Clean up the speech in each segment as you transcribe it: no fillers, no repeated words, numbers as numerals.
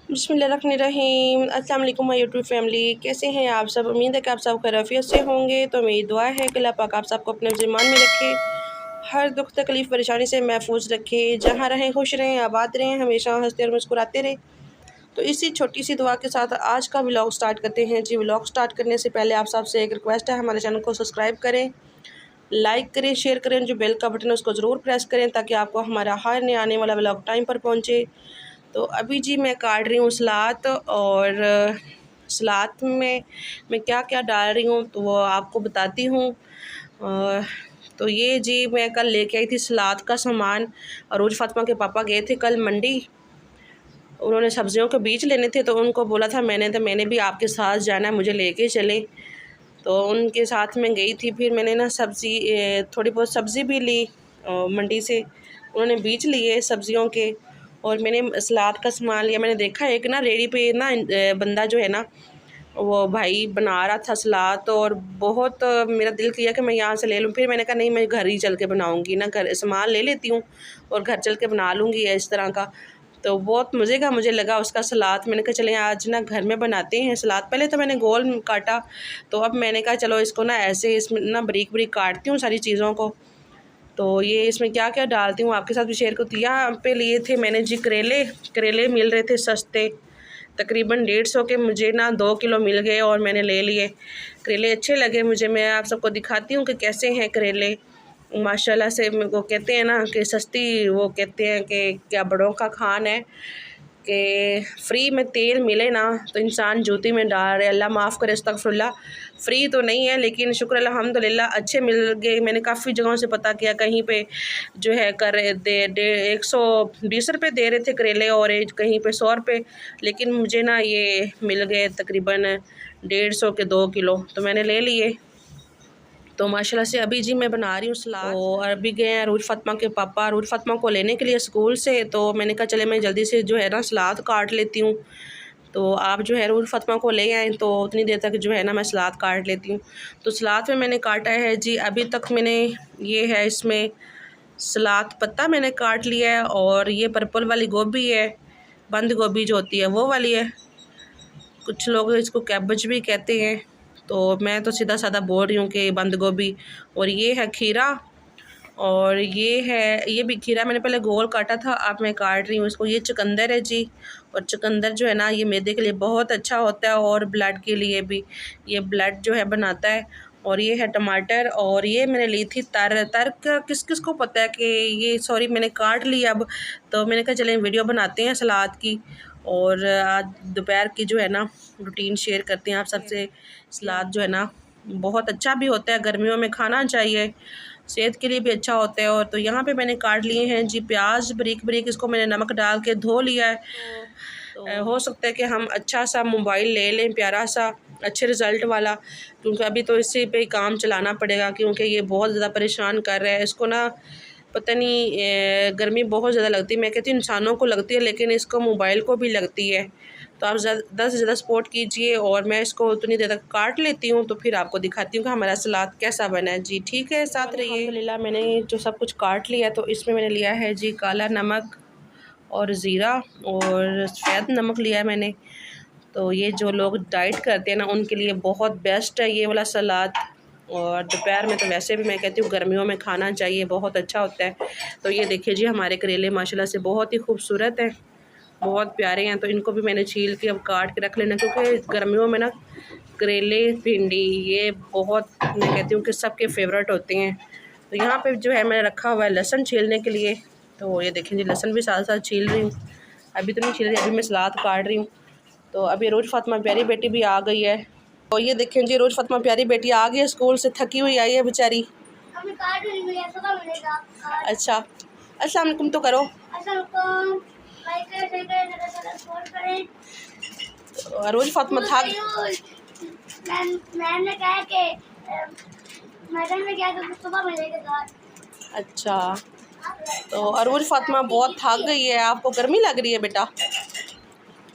बिस्मिल्लाहिर्रहमानिर्रहीम। अस्सलाम वालेकुम माय यूट्यूब फैमिली, कैसे हैं आप सब। उम्मीद है कि आप सब खैरियत से होंगे। तो मेरी दुआ है कि अल्लाह पाक आप सबको अपने ज़िम्मान में रखे, हर दुख तकलीफ़ परेशानी से महफूज रखे। जहाँ रहें खुश रहें, आबाद रहें, हमेशा हंसते और मुस्कुराते रहें। तो इसी छोटी सी दुआ के साथ आज का व्लॉग स्टार्ट करते हैं जी। व्लॉग स्टार्ट करने से पहले आप सबसे एक रिक्वेस्ट है, हमारे चैनल को सब्सक्राइब करें, लाइक करें, शेयर करें। जो बेल का बटन है उसको ज़रूर प्रेस करें ताकि आपको हमारा हर नया आने वाला व्लॉग टाइम पर पहुँचे। तो अभी जी मैं काट रही हूँ सलाद, और सलाद में मैं क्या क्या डाल रही हूँ तो वो आपको बताती हूँ। तो ये जी मैं कल लेके आई थी सलाद का सामान। अरूज फातिमा के पापा गए थे कल मंडी, उन्होंने सब्जियों के बीज लेने थे तो उनको बोला था मैंने भी आपके साथ जाना है, मुझे लेके चले। तो उनके साथ में गई थी। फिर मैंने ना सब्ज़ी थोड़ी बहुत सब्ज़ी भी ली मंडी से, उन्होंने बीज लिए सब्जियों के, और मैंने सलाद का सामान लिया। मैंने देखा एक ना रेडी पे ना बंदा जो है ना वो भाई बना रहा था सलाद, तो और बहुत मेरा दिल किया कि मैं यहाँ से ले लूँ। फिर मैंने कहा नहीं, मैं घर ही चल के बनाऊँगी ना, घर सामान ले लेती हूँ और घर चल के बना लूँगी इस तरह का। तो बहुत मज़े का मुझे लगा उसका सलाद। मैंने कहा चलें आज ना घर में बनाते हैं सलाद। पहले तो मैंने गोल काटा, तो अब मैंने कहा चलो इसको ना ऐसे इसमें ना बारीक बारीक काटती हूँ सारी चीज़ों को। तो ये इसमें क्या क्या डालती हूँ आपके साथ भी शेयर करती हूँ। यहाँ पे लिए थे मैंने जी करेले मिल रहे थे सस्ते, तकरीबन 150 के मुझे ना 2 किलो मिल गए और मैंने ले लिए। करेले अच्छे लगे मुझे, मैं आप सबको दिखाती हूँ कि कैसे हैं करेले। माशाल्लाह से वो कहते हैं ना कि सस्ती, वो कहते हैं कि क्या बड़ों का खान है कि फ्री में तेल मिले ना तो इंसान जूती में डाल रहे। अल्लाह माफ़ करे, अस्तगफुरुल्लाह। फ्री तो नहीं है लेकिन शुक्र अल्हम्दुलिल्लाह अच्छे मिल गए। मैंने काफ़ी जगहों से पता किया, कहीं पे जो है कर दे 120 रुपये दे रहे थे करेले, और कहीं पे 100 रुपये, लेकिन मुझे ना ये मिल गए तकरीबन 150 के 2 किलो, तो मैंने ले लिए। तो माशाल्लाह से अभी जी मैं बना रही हूँ सलाद। तो अभी गए हैं अरूज फातिमा के पापा अरूज फातिमा को लेने के लिए स्कूल से, तो मैंने कहा चले मैं जल्दी से जो है ना सलाद काट लेती हूँ। तो आप जो है अरूज फातिमा को ले आएँ तो उतनी देर तक जो है ना मैं सलाद काट लेती हूँ। तो सलाद में मैंने काटा है जी, अभी तक मैंने ये है इसमें सलाद पत्ता मैंने काट लिया है, और ये पर्पल वाली गोभी है, बंद गोभी जो होती है वो वाली है, कुछ लोग इसको कैबेज भी कहते हैं, तो मैं तो सीधा साधा बोल रही हूँ कि बंद गोभी। और ये है खीरा, और ये भी खीरा मैंने पहले गोल काटा था, अब मैं काट रही हूँ इसको। ये चुकंदर है जी, और चुकंदर जो है ना ये मैदे के लिए बहुत अच्छा होता है और ब्लड के लिए भी ये ब्लड जो है बनाता है। और ये है टमाटर, और ये मैंने ली थी तर किस किस को पता है कि ये, सॉरी मैंने काट लिया अब। तो मैंने कहा चलें वीडियो बनाते हैं सलाद की, और आज दोपहर की जो है ना रूटीन शेयर करते हैं आप सबसे। सलाद जो है ना बहुत अच्छा भी होता है, गर्मियों में खाना चाहिए, सेहत के लिए भी अच्छा होता है। और तो यहाँ पे मैंने काट लिए हैं जी प्याज बारीक बारीक, इसको मैंने नमक डाल के धो लिया है। तो हो सकता है कि हम अच्छा सा मोबाइल ले लें, प्यारा सा, अच्छे रिज़ल्ट वाला, क्योंकि अभी तो इसी पे ही काम चलाना पड़ेगा, क्योंकि ये बहुत ज़्यादा परेशान कर रहा है। इसको ना पता नहीं गर्मी बहुत ज़्यादा लगती है, मैं कहती हूँ इंसानों को लगती है लेकिन इसको मोबाइल को भी लगती है। तो आप ज़्यादा से ज़्यादा सपोर्ट कीजिए, और मैं इसको उतनी देर तक काट लेती हूँ तो फिर आपको दिखाती हूँ कि हमारा सलाद कैसा बना है जी। ठीक है, साथ रहिए। अल्हम्दुलिल्लाह मैंने जो सब कुछ काट लिया, तो इसमें मैंने लिया है जी काला नमक और ज़ीरा, और सफ़ेद नमक लिया है मैंने। तो ये जो लोग डाइट करते हैं ना उनके लिए बहुत बेस्ट है ये वाला सलाद, और दोपहर में तो वैसे भी मैं कहती हूँ गर्मियों में खाना चाहिए, बहुत अच्छा होता है। तो ये देखिए जी हमारे करेले माशाल्लाह से बहुत ही खूबसूरत हैं, बहुत प्यारे हैं। तो इनको भी मैंने छील के अब काट के रख लेना, क्योंकि गर्मियों में ना करेले भिंडी ये बहुत, मैं कहती हूँ कि सबके फेवरेट होते हैं। तो यहाँ पे जो है मैंने रखा हुआ है लहसुन छीलने के लिए, तो ये देखें जी लहसुन भी साथ साथ छील रही हूँ। अभी तो नहीं छील रही, अभी मैं सलाद काट रही हूँ। तो अभी रोज़ फातिमा प्यारी बेटी भी आ गई है, और ये देखें जी रोज़ फातिमा प्यारी बेटी आ गई है, स्कूल से थकी हुई आई है बेचारी। अच्छा, अस्सलाम वालेकुम तो करो। रोज़ फातिमा थक, मैम ने कहा कि मैडम ने कहा कि सुबह मिलेगा। अच्छा, तो अरूज फातिमा बहुत थक गई है, आपको गर्मी लग रही है बेटा,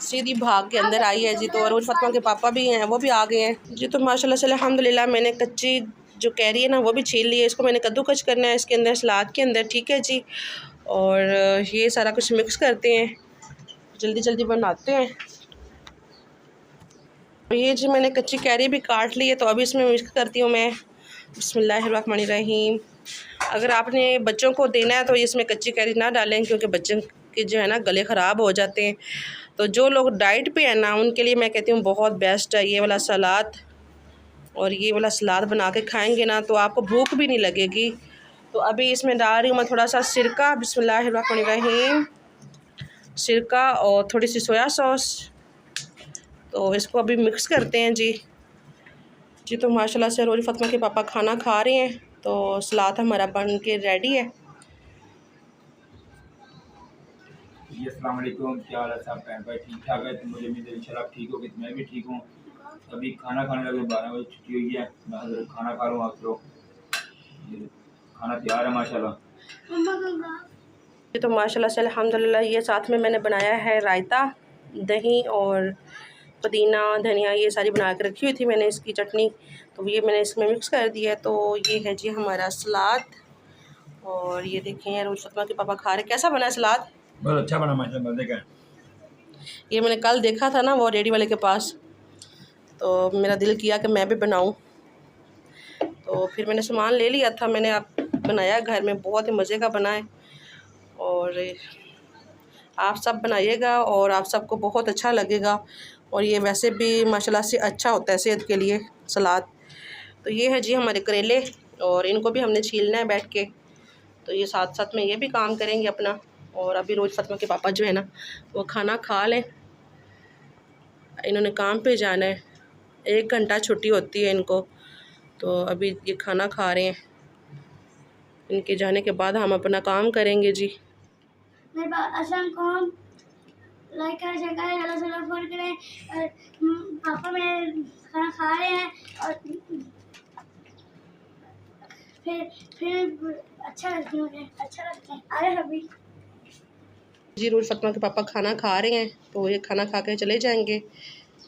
सीधी भाग के अंदर आई है जी। तो अरूज फातिमा के पापा भी हैं, वो भी आ गए हैं जी। तो माशाल्लाह से अल्हम्दुलिल्लाह मैंने कच्ची जो कैरी है ना वो भी छील ली है, इसको मैंने कद्दूकस करना है इसके अंदर, सलाद के अंदर, ठीक है जी। और ये सारा कुछ मिक्स करते हैं जल्दी जल्दी बनाते हैं। ये जी मैंने कच्ची कैरी भी काट ली है, तो अभी इसमें मिक्स करती हूँ मैं। बिस्मिल्लाहिर्रहमानिर्रहीम। अगर आपने बच्चों को देना है तो इसमें कच्ची कैरी ना डालें, क्योंकि बच्चों के जो है ना गले ख़राब हो जाते हैं। तो जो लोग डाइट पे है ना, उनके लिए मैं कहती हूँ बहुत बेस्ट है ये वाला सलाद। और ये वाला सलाद बना के खाएंगे ना तो आपको भूख भी नहीं लगेगी। तो अभी इसमें डाल रही हूँ मैं थोड़ा सा सिरका, बिस्मिल्लाहिर्रहमानिर्रहीम, सिरका और थोड़ी सी सोया सॉस। तो इसको अभी मिक्स करते हैं जी। तो माशाल्लाह से रोज़ फ़ातिमा के पापा खाना खा रहे हैं, तो सलाद हमारा बन के रेडी है। जी अस्सलाम वालेकुम, क्या हाल है सब बहन भाई, ठीक ठाक है? तो मुझे उम्मीद है इंशाल्लाह ठीक होगी, तो मैं भी ठीक हूँ। अभी खाना खाने लगे, 12 बजे छुट्टी हुई है, मैं हज़रत खाना खा रहा हूँ। आप लोग खाना तैयार है माशाल्लाह। तो माशाल्लाह से अल्हम्दुलिल्लाह ये साथ में मैंने बनाया है रायता, दही और पुदीना धनिया ये सारी बना के रखी हुई थी मैंने इसकी चटनी। तो ये मैंने इसमें मिक्स कर दिया है। तो ये है जी हमारा सलाद। और ये देखें रोज़ फ़ातिमा के पापा खा रहे। कैसा बना है सलाद? बहुत अच्छा बना माशाल्लाह। देखें, ये मैंने कल देखा था ना वो रेडी वाले के पास, तो मेरा दिल किया कि मैं भी बनाऊँ। तो फिर मैंने सामान ले लिया था, मैंने आप बनाया घर में, बहुत ही मज़े का बना है। और आप सब बनाइएगा और आप सबको बहुत अच्छा लगेगा। और ये वैसे भी माशाल्लाह से अच्छा होता है सेहत के लिए सलाद। तो ये है जी हमारे करेले, और इनको भी हमने छीलना है बैठ के। तो ये साथ साथ में ये भी काम करेंगे अपना। और अभी रोज़ फ़ातिमा के पापा जो है ना वो खाना खा लें, इन्होंने काम पे जाना है, 1 घंटा छुट्टी होती है इनको। तो अभी ये खाना खा रहे हैं, इनके जाने के बाद हम अपना काम करेंगे जी। लाइक करें, शेयर करें, ज़्यादा से ज़्यादा फॉलो करें। और पापा मेरे खाना खा रहे हैं और फिर अच्छा लगता है, मुझे अच्छा लगता है। अरे अभी जी रोज़ फ़ातिमा के पापा खाना खा रहे हैं, तो ये खाना खा के चले जाएंगे।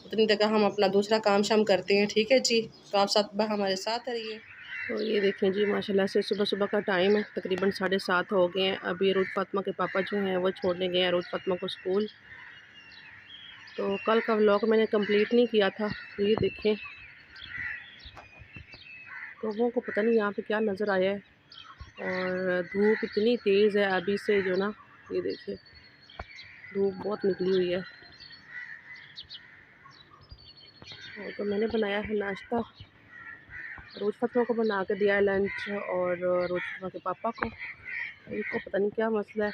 उतनी देर हम अपना दूसरा काम शाम करते हैं, ठीक है जी। तो आप सब हमारे साथ रहिए। तो ये देखें जी माशाल्लाह से सुबह सुबह का टाइम है, तकरीबन 7:30 हो गए हैं। अभी रोज़ फ़ातिमा के पापा जो हैं वो छोड़ने गए हैं रोज़ फ़ातिमा को स्कूल। तो कल का व्लॉग मैंने कंप्लीट नहीं किया था। तो ये देखें लोगों को पता नहीं यहाँ पे क्या नज़र आया है। और धूप इतनी तेज़ है अभी से जो ना, ये देखिए धूप बहुत निकली हुई है। और तो मैंने बनाया है नाश्ता, रोज़ फ़ातिमा को बना के दिया है लंच, और रोज़ फ़ातिमा के पापा को, इनको पता नहीं क्या मसला है।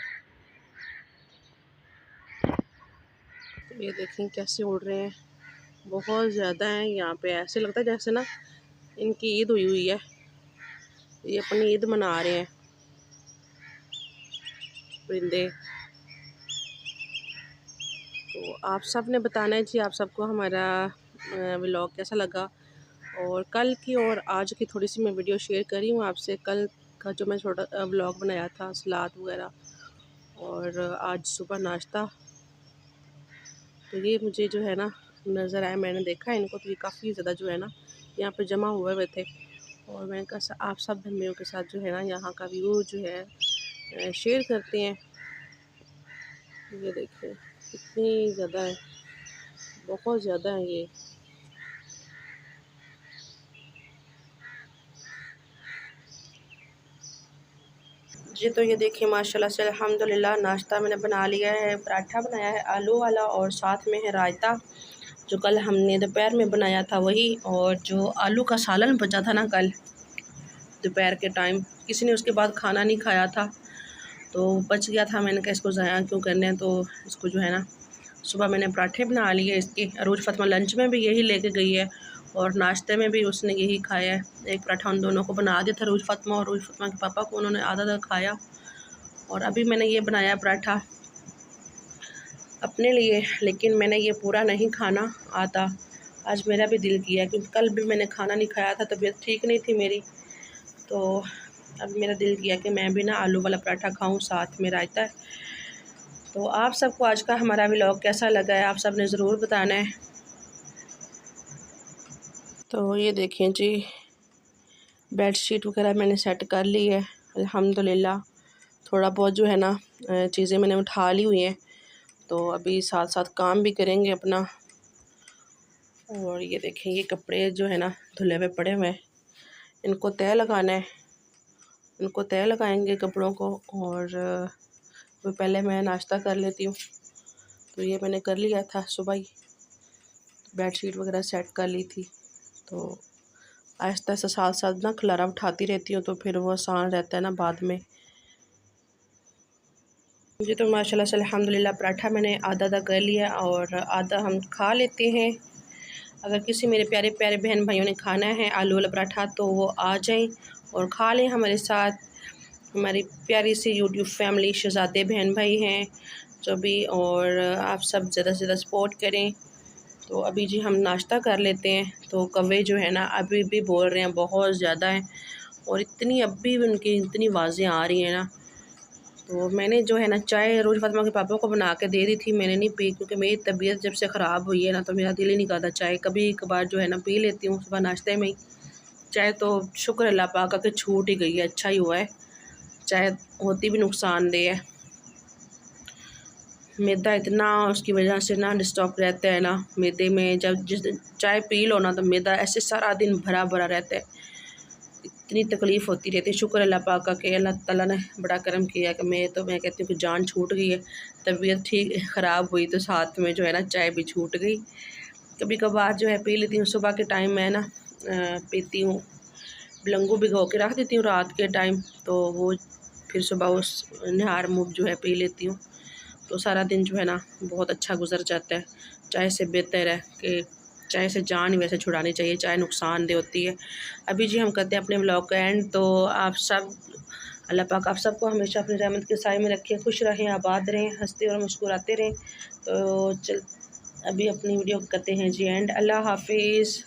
तो ये देखें कैसे उड़ रहे हैं, बहुत ज़्यादा हैं यहाँ पे। ऐसे लगता है जैसे ना इनकी ईद हुई हुई है, ये अपनी ईद मना रहे हैं परिंदे। तो आप सब ने बताना है जी आप सबको हमारा व्लॉग कैसा लगा। और कल की और आज की थोड़ी सी मैं वीडियो शेयर करी हूँ आपसे। कल का जो मैं छोटा व्लॉग बनाया था सलाद वगैरह, और आज सुबह नाश्ता। तो ये मुझे जो है ना नज़र आया, मैंने देखा इनको, तो ये काफ़ी ज़्यादा जो है ना यहाँ पे जमा हुए थे। और मैंने कहा आप सब बहनों के साथ जो है ना यहाँ का व्यू जो है शेयर करते हैं। ये देखिए कितनी ज़्यादा है, बहुत ज़्यादा है ये। जी तो ये देखिए माशाल्लाह से अल्हम्दुलिल्लाह नाश्ता मैंने बना लिया है। पराठा बनाया है आलू वाला, और साथ में है रायता जो कल हमने दोपहर में बनाया था वही। और जो आलू का सालन बचा था ना कल दोपहर के टाइम, किसी ने उसके बाद खाना नहीं खाया था, तो बच गया था। मैंने कहा इसको ज़ाया क्यों करने हैं, तो इसको जो है ना सुबह मैंने पराठे बना लिए इसके। रोज़ फ़ातिमा लंच में भी यही लेके गई है, और नाश्ते में भी उसने यही खाया है। एक पराठा उन दोनों को बना दिया था, रोज़ फ़ातिमा और रोज़ फ़ातिमा के पापा को, उन्होंने आधा आधा खाया। और अभी मैंने ये बनाया पराठा अपने लिए, लेकिन मैंने ये पूरा नहीं खाना आता। आज मेरा भी दिल किया, क्योंकि कल भी मैंने खाना नहीं खाया था, तबीयत ठीक नहीं थी मेरी। तो अब मेरा दिल किया कि मैं भी ना आलू वाला पराठा खाऊं, साथ में रायता है। तो आप सबको आज का हमारा व्लॉग कैसा लगा है आप सब ने ज़रूर बताना है। तो ये देखें जी बेडशीट वगैरह मैंने सेट कर ली है अल्हम्दुलिल्लाह। थोड़ा बहुत जो है ना चीज़ें मैंने उठा ली हुई हैं। तो अभी साथ साथ काम भी करेंगे अपना। और ये देखें, ये कपड़े जो है ना धुले हुए पड़े हुए हैं, इनको तय लगाना है, इनको तय लगाएंगे कपड़ों को। और वो पहले मैं नाश्ता कर लेती हूँ। तो ये मैंने कर लिया था सुबह ही, बेडशीट वगैरह सेट कर ली थी। तो आहिस्ता आहिस्ता साथ साथ ना खलारा उठाती रहती हूँ, तो फिर वो आसान रहता है ना बाद में। मुझे तो माशाल्लाह से अल्हम्दुलिल्लाह पराठा मैंने आधा आधा कर लिया और आधा हम खा लेते हैं। अगर किसी मेरे प्यारे प्यारे बहन भाइयों ने खाना है आलू वाला पराठा तो वो आ जाएं और खा लें हमारे साथ। हमारी प्यारी सी यूट्यूब फैमिली शहज़ादे बहन भाई हैं जो भी, और आप सब ज़्यादा से ज़्यादा सपोर्ट करें। तो अभी जी हम नाश्ता कर लेते हैं। तो कौवे जो है ना अभी भी बोल रहे हैं, बहुत ज़्यादा हैं, और इतनी अभी भी उनकी इतनी आवाज़ें आ रही हैं ना। तो मैंने जो है ना चाय रोज़ फातिमा के पापा को बना के दे दी थी, मैंने नहीं पी, क्योंकि मेरी तबीयत जब से ख़राब हुई है ना तो मेरा दिल ही नहीं करता चाय। कभी कभार जो है ना पी लेती हूँ सुबह नाश्ते में ही चाय। तो शुक्र अल्लाह पाक का कि छूट ही गई है, अच्छा ही हुआ है। चाय होती भी नुकसानदेह है, मैदा इतना उसकी वजह से ना डिस्टर्ब रहता है ना मैदे में। जब जिस दिन चाय पी लो ना तो मैदा ऐसे सारा दिन भरा भरा रहता है, इतनी तकलीफ़ होती रहती है। शुक्र अल्लाह पाक का कि अल्लाह ताला ने बड़ा करम किया कि मैं कहती हूँ कि जान छूट गई है। तबीयत ठीक ख़राब हुई तो साथ में जो है ना चाय भी छूट गई। कभी कभार जो है पी लेती हूँ, सुबह के टाइम मैं ना पीती हूँ, बिलंगू भिगो के रख देती हूँ रात के टाइम, तो वो फिर सुबह उस निहार मुँह जो है पी लेती हूँ। तो सारा दिन जो है ना बहुत अच्छा गुजर जाता है। चाय से बेहतर है कि चाय से जान वैसे छुड़ानी चाहिए, चाय नुकसानदेह होती है। अभी जी हम करते हैं अपने व्लॉग का एंड। तो आप सब, अल्लाह पाक आप सबको हमेशा अपनी रहमत के साए में रखें, खुश रहें, आबाद रहें, हंसते और मुस्कुराते रहें। तो चल अभी अपनी वीडियो करते हैं जी एंड। अल्लाह हाफिज़।